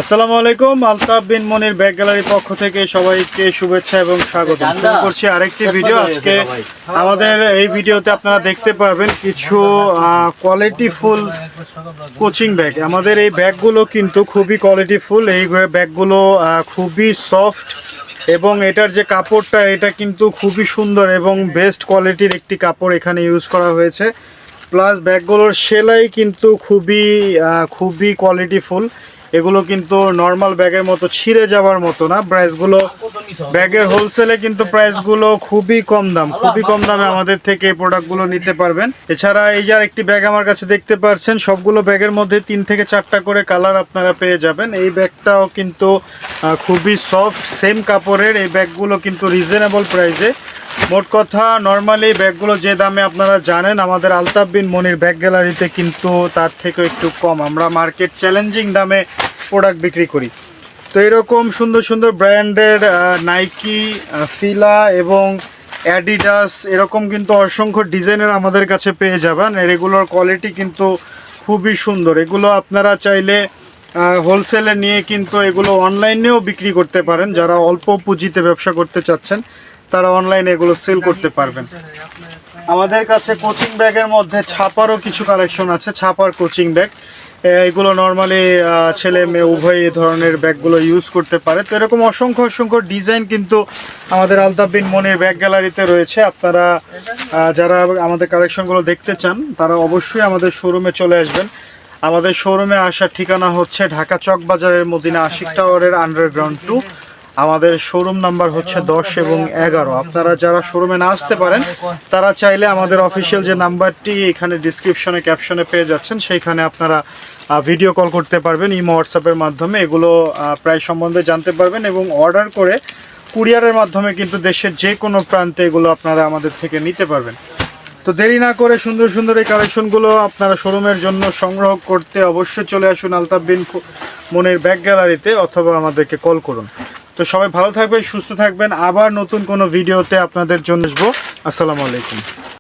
আসসালামু আলাইকুম। আলতাফ বিন মনির ব্যাগ গ্যালারির পক্ষ থেকে সবাইকে শুভেচ্ছা এবং স্বাগত। শুরু করছি আরেকটি ভিডিও। আজকে আমাদের এই ভিডিওতে আপনারা দেখতে পারবেন কিছু কোয়ালিটিফুল কোচিং ব্যাগ। আমাদের এই ব্যাগগুলো কিন্তু খুবই কোয়ালিটিফুল। এই ব্যাগগুলো খুবই সফট এবং এটার যে কাপড়টা এটা কিন্তু খুবই সুন্দর এবং বেস্ট কোয়ালিটির একটি কাপড় এখানে ইউজ করা হয়েছে। প্লাস ব্যাগগুলোর সেলাই কিন্তু খুবই কোয়ালিটিফুল। এগুলো কিন্তু নর্মাল ব্যাগের মতো ছিঁড়ে যাওয়ার মতো না। প্রাইসগুলো ব্যাগের হোলসেলে কিন্তু প্রাইসগুলো খুবই কম দামে আমাদের থেকে এই প্রোডাক্টগুলো নিতে পারবেন। এছাড়া এই যে একটি ব্যাগ আমার কাছে দেখতে পাচ্ছেন, সবগুলো ব্যাগের মধ্যে 3 থেকে 4টা করে কালার আপনারা পেয়ে যাবেন। এই ব্যাগটাও কিন্তু খুবই সফট, সেম কাপড়ের। এই ব্যাগগুলো কিন্তু রিজনেবল প্রাইসে। মোট কথা নর্মালি ব্যাগগুলো যে দামে আপনারা জানেন, আমাদের আলতাফ বিন মনির ব্যাগ গ্যালারিতে কিন্তু তার থেকে একটু কম। আমরা মার্কেট চ্যালেঞ্জিং দামে প্রোডাক্ট বিক্রি করি। তো এরকম সুন্দর সুন্দর ব্র্যান্ডের নাইকি, ফিলা এবং অ্যাডিডাস এরকম কিন্তু অসংখ্য ডিজাইনের আমাদের কাছে পেয়ে যাবেন। আর এগুলোর কোয়ালিটি কিন্তু খুবই সুন্দর। এগুলো আপনারা চাইলে হোলসেলে নিয়ে কিন্তু এগুলো অনলাইনেও বিক্রি করতে পারেন। যারা অল্প পুঁজিতে ব্যবসা করতে চাচ্ছেন তারা অনলাইনে এগুলো সেল করতে পারবেন। আমাদের কাছে কোচিং ব্যাগের মধ্যে ছাপারও কিছু কালেকশন আছে, ছাপার কোচিং ব্যাগ। এগুলো নর্মালি ছেলে মেয়ে উভয় এই ধরনের ব্যাগগুলো ইউজ করতে পারে। তো এরকম অসংখ্য ডিজাইন কিন্তু আমাদের আলতাফ বিন মনির ব্যাগ গ্যালারিতে রয়েছে। আপনারা যারা আমাদের কালেকশনগুলো দেখতে চান তারা অবশ্যই আমাদের শোরুমে চলে আসবেন। আমাদের শোরুমে আসার ঠিকানা হচ্ছে ঢাকা চকবাজারের মদিনা আশিক টাওয়ারের আন্ডারগ্রাউন্ড 2। আমাদের শোরুম নাম্বার হচ্ছে 10 এবং 11। আপনারা যারা শোরুমে না আসতে পারেন তারা চাইলে আমাদের অফিসিয়াল যে নাম্বারটি এখানে ডিসক্রিপশনে ক্যাপশনে পেয়ে যাচ্ছেন, সেইখানে আপনারা ভিডিও কল করতে পারবেন ইমো হোয়াটসঅ্যাপের মাধ্যমে। এগুলো প্রাইস সম্বন্ধে জানতে পারবেন এবং অর্ডার করে কুরিয়ারের মাধ্যমে কিন্তু দেশের যে কোনো প্রান্তে এগুলো আপনারা আমাদের থেকে নিতে পারবেন। তো দেরি না করে সুন্দর সুন্দর এই কালেকশনগুলো আপনারা শোরুমের জন্য সংগ্রহ করতে অবশ্যই চলে আসুন আলতাফ বিন মনির ব্যাগ গ্যালারিতে, অথবা আমাদেরকে কল করুন। তো সবাই ভালো থাকবেন, সুস্থ থাকবেন। আবার নতুন কোনো ভিডিওতে আপনাদের জন্য আসবো। আসসালামু আলাইকুম।